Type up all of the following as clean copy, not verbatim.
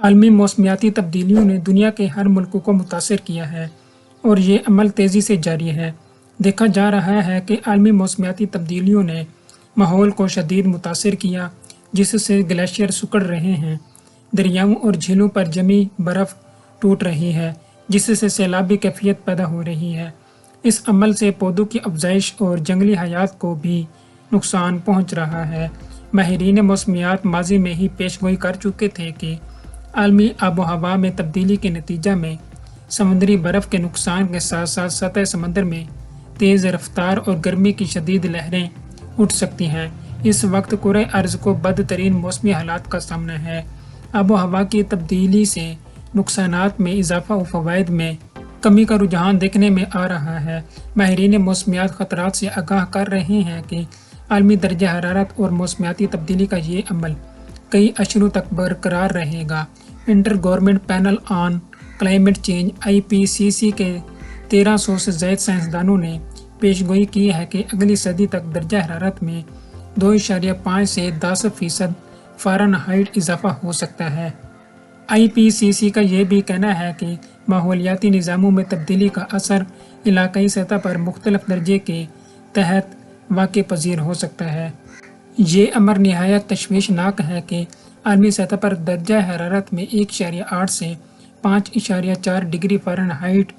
عالمی موسمیاتی تبدیلیوں نے دنیا کے ہر ملک کو متاثر کیا ہے اور یہ عمل تیزی سے جاری ہے۔ دیکھا جا رہا ہے کہ عالمی موسمیاتی تبدیلیوں نے ماحول کو شدید متاثر کیا، جس سے گلیشیئر سکڑ رہے ہیں، دریاؤں اور جھیلوں پر جمی برف ٹوٹ رہی ہے، جس سے سیلابی کیفیت پیدا ہو رہی ہے۔ اس عمل سے پودوں کی افزائش اور جنگلی حیات کو بھی نقصان پہنچ رہا ہے۔ ماہرین موسمیات ماضی میں ہی پیش گوئی کر چکے تھے کہ عالمی آب و ہوا میں تبدیلی کے نتیجہ میں سمندری برف کے نقصان کے ساتھ ساتھ سطح سمندر میں تیز رفتار اور گرمی کی شدید لہریں اٹھ سکتی ہیں۔ اس وقت کرۂ ارض کو بدترین موسمی حالات کا سامنا ہے۔ آب و ہوا کی تبدیلی سے نقصانات میں اضافہ و فوائد میں کمی کا رجحان دیکھنے میں آ رہا ہے۔ ماہرین موسمیات خطرات سے آگاہ کر رہے ہیں کہ عالمی درجہ حرارت اور موسمیاتی تبدیلی کا یہ عمل کئی اشروں تک برقرار رہے گا۔ Inter government panel on climate change (IPCC) کے 1300 سے زائد سائنسدانوں نے پیش گوئی کی ہے کہ اگلی صدی تک درجہ حرارت میں 2.5 سے 10% فارنہائٹ اضافہ ہو سکتا ہے۔ IPCC کا یہ بھی کہنا ہے کہ ماحولیاتی نظاموں میں تبدیلی کا اثر علاقائی سطح پر مختلف درجے کے تحت واقع پذیر ہو سکتا ہے۔ یہ امر نہایت تشویشناک ہے کہ عالمی سطح پر درجہ حرارت میں 1.8 سے 5.4 ڈگری فارنہائٹ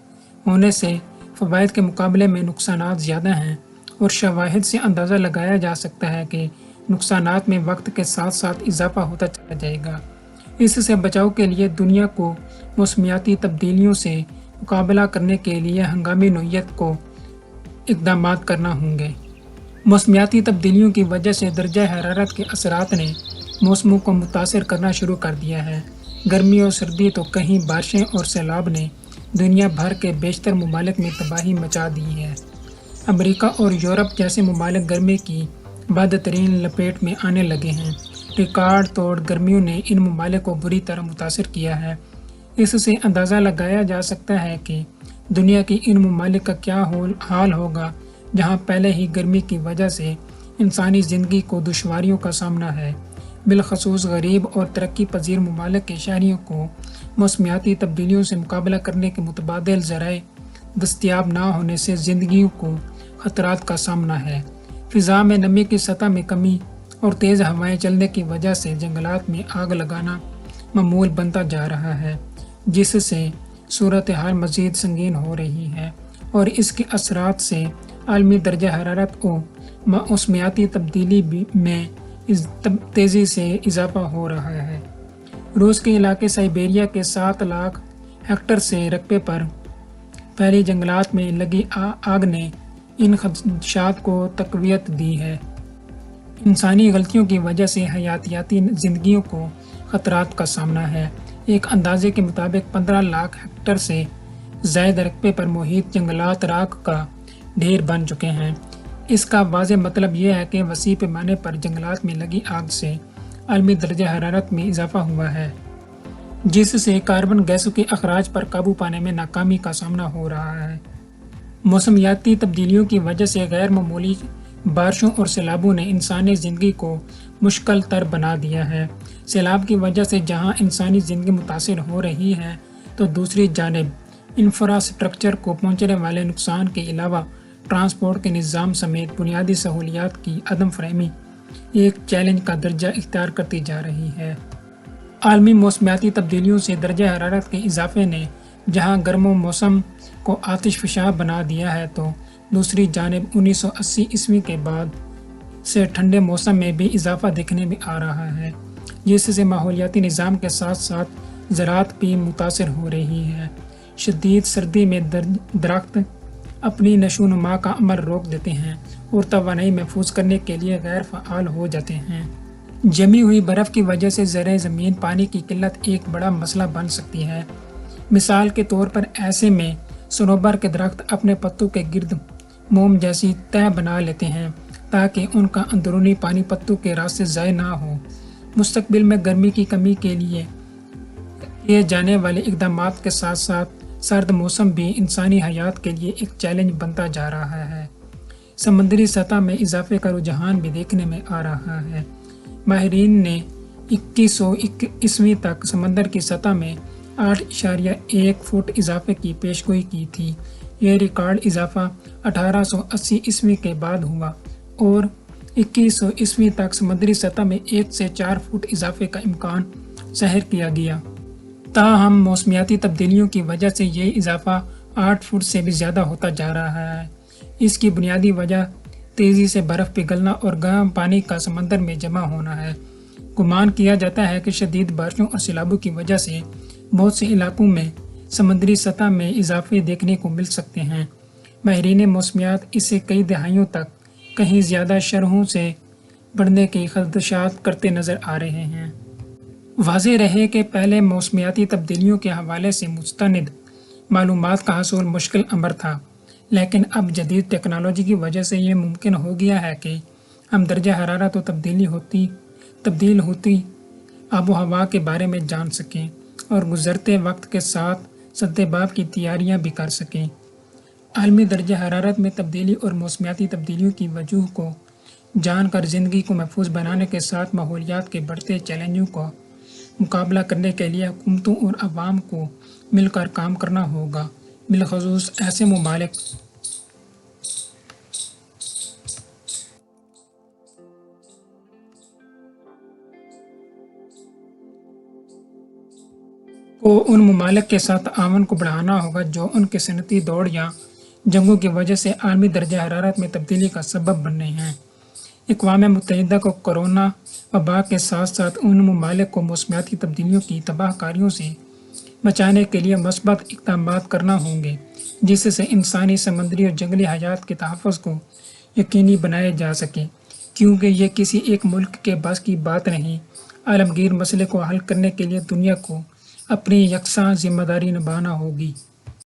ہونے سے فوائد کے مقابلے میں نقصانات زیادہ ہیں، اور شواہد سے اندازہ لگایا جا سکتا ہے کہ نقصانات میں وقت کے ساتھ ساتھ اضافہ ہوتا چلا جائے گا۔ اس سے بچاؤ کے لیے دنیا کو موسمیاتی تبدیلیوں سے مقابلہ کرنے کے لیے ہنگامی نوعیت کو اقدامات کرنا ہوں گے۔ موسمیاتی تبدیلیوں کی وجہ سے درجہ حرارت کے اثرات نے موسموں کو متاثر کرنا شروع کر دیا ہے۔ گرمی اور سردی تو کہیں بارشیں اور سیلاب نے دنیا بھر کے بیشتر ممالک میں تباہی مچا دی ہے۔ امریکہ اور یورپ جیسے ممالک گرمی کی بدترین لپیٹ میں آنے لگے ہیں۔ ریکارڈ توڑ گرمیوں نے ان ممالک کو بری طرح متاثر کیا ہے۔ اس سے اندازہ لگایا جا سکتا ہے کہ دنیا کی ان ممالک کا کیا حال ہوگا جہاں پہلے ہی گرمی کی وجہ سے انسانی زندگی کو دشواریوں کا سامنا ہے۔ بالخصوص غریب اور ترقی پذیر ممالک کے شہریوں کو موسمیاتی تبدیلیوں سے مقابلہ کرنے کے متبادل ذرائع دستیاب نہ ہونے سے زندگیوں کو خطرات کا سامنا ہے۔ فضا میں نمی کی سطح میں کمی اور تیز ہوائیں چلنے کی وجہ سے جنگلات میں آگ لگانا معمول بنتا جا رہا ہے، جس سے صورتحال مزید سنگین ہو رہی ہے اور اس کے اثرات سے عالمی درجہ حرارت و موسمیاتی تبدیلی میں تیزی سے اضافہ ہو رہا ہے۔ روس کے علاقے سائبیریا کے 7 لاکھ ہیکٹر سے رقبے پر پھیلی جنگلات میں لگی آگ نے ان خدشات کو تقویت دی ہے۔ انسانی غلطیوں کی وجہ سے حیاتیاتی زندگیوں کو خطرات کا سامنا ہے۔ ایک اندازے کے مطابق 15 لاکھ ہیکٹر سے زائد رقبے پر محیط جنگلات راکھ کا ڈھیر بن چکے ہیں۔ اس کا واضح مطلب یہ ہے کہ وسیع پیمانے پر جنگلات میں لگی آگ سے عالمی درجہ حرارت میں اضافہ ہوا ہے، جس سے کاربن گیسوں کے اخراج پر قابو پانے میں ناکامی کا سامنا ہو رہا ہے۔ موسمیاتی تبدیلیوں کی وجہ سے غیر معمولی بارشوں اور سیلابوں نے انسانی زندگی کو مشکل تر بنا دیا ہے۔ سیلاب کی وجہ سے جہاں انسانی زندگی متاثر ہو رہی ہے، تو دوسری جانب انفراسٹرکچر کو پہنچنے والے نقصان کے علاوہ ٹرانسپورٹ کے نظام سمیت بنیادی سہولیات کی عدم فراہمی ایک چیلنج کا درجہ اختیار کرتی جا رہی ہے۔ عالمی موسمیاتی تبدیلیوں سے درجہ حرارت کے اضافے نے جہاں گرم موسم کو آتش فشاں بنا دیا ہے، تو دوسری جانب 1980 کے بعد سے ٹھنڈے موسم میں بھی اضافہ دیکھنے میں آ رہا ہے، جس سے ماحولیاتی نظام کے ساتھ ساتھ زراعت بھی متاثر ہو رہی ہے۔ شدید سردی میں درخت اپنی نشو نما کا عمل روک دیتے ہیں اور توانائی محفوظ کرنے کے لیے غیر فعال ہو جاتے ہیں۔ جمی ہوئی برف کی وجہ سے زیر زمین پانی کی قلت ایک بڑا مسئلہ بن سکتی ہے۔ مثال کے طور پر ایسے میں صنوبر کے درخت اپنے پتوں کے گرد موم جیسی تہ بنا لیتے ہیں تاکہ ان کا اندرونی پانی پتوں کے راستے ضائع نہ ہو۔ مستقبل میں گرمی کی کمی کے لیے کیے جانے والے اقدامات کے ساتھ ساتھ سرد موسم بھی انسانی حیات کے لیے ایک چیلنج بنتا جا رہا ہے۔ سمندری سطح میں اضافے کا رجحان بھی دیکھنے میں آ رہا ہے۔ ماہرین نے 2100 تک سمندر کی سطح میں 8.1 فٹ اضافے کی پیشگوئی کی تھی۔ یہ ریکارڈ اضافہ 1880 کے بعد ہوا اور 2100 تک سمندری سطح میں 1 سے 4 فٹ اضافے کا امکان ظاہر کیا گیا۔ تاہم موسمیاتی تبدیلیوں کی وجہ سے یہ اضافہ 8 فٹ سے بھی زیادہ ہوتا جا رہا ہے۔ اس کی بنیادی وجہ تیزی سے برف پگھلنا اور گرم پانی کا سمندر میں جمع ہونا ہے۔ گمان کیا جاتا ہے کہ شدید بارشوں اور سیلابوں کی وجہ سے بہت سے علاقوں میں سمندری سطح میں اضافے دیکھنے کو مل سکتے ہیں۔ ماہرین موسمیات اسے کئی دہائیوں تک کہیں زیادہ شرحوں سے بڑھنے کے خدشات کرتے نظر آ رہے ہیں۔ واضح رہے کہ پہلے موسمیاتی تبدیلیوں کے حوالے سے مستند معلومات کا حصول مشکل امر تھا، لیکن اب جدید ٹیکنالوجی کی وجہ سے یہ ممکن ہو گیا ہے کہ ہم درجہ حرارت و تبدیل ہوتی آب و ہوا کے بارے میں جان سکیں اور گزرتے وقت کے ساتھ سدباب کی تیاریاں بھی کر سکیں۔ عالمی درجہ حرارت میں تبدیلی اور موسمیاتی تبدیلیوں کی وجوہ کو جان کر زندگی کو محفوظ بنانے کے ساتھ ماحولیات کے بڑھتے چیلنجوں کا مقابلہ کرنے کے لیے حکومتوں اور عوام کو مل کر کام کرنا ہوگا، بالخصوص ایسے ممالک کو ان ممالک کے ساتھ تعاون کو بڑھانا ہوگا جو ان کے صنعتی دوڑ یا جنگوں کی وجہ سے عالمی درجہ حرارت میں تبدیلی کا سبب بن رہے ہیں۔ اقوام متحدہ کو کورونا وبا کے ساتھ ساتھ ان ممالک کو موسمیاتی تبدیلیوں کی تباہ کاریوں سے بچانے کے لیے مثبت اقدامات کرنا ہوں گے، جس سے انسانی، سمندری اور جنگلی حیات کے تحفظ کو یقینی بنایا جا سکے، کیونکہ یہ کسی ایک ملک کے بس کی بات نہیں۔ عالمگیر مسئلے کو حل کرنے کے لیے دنیا کو اپنی یکساں ذمہ داری نبھانا ہوگی۔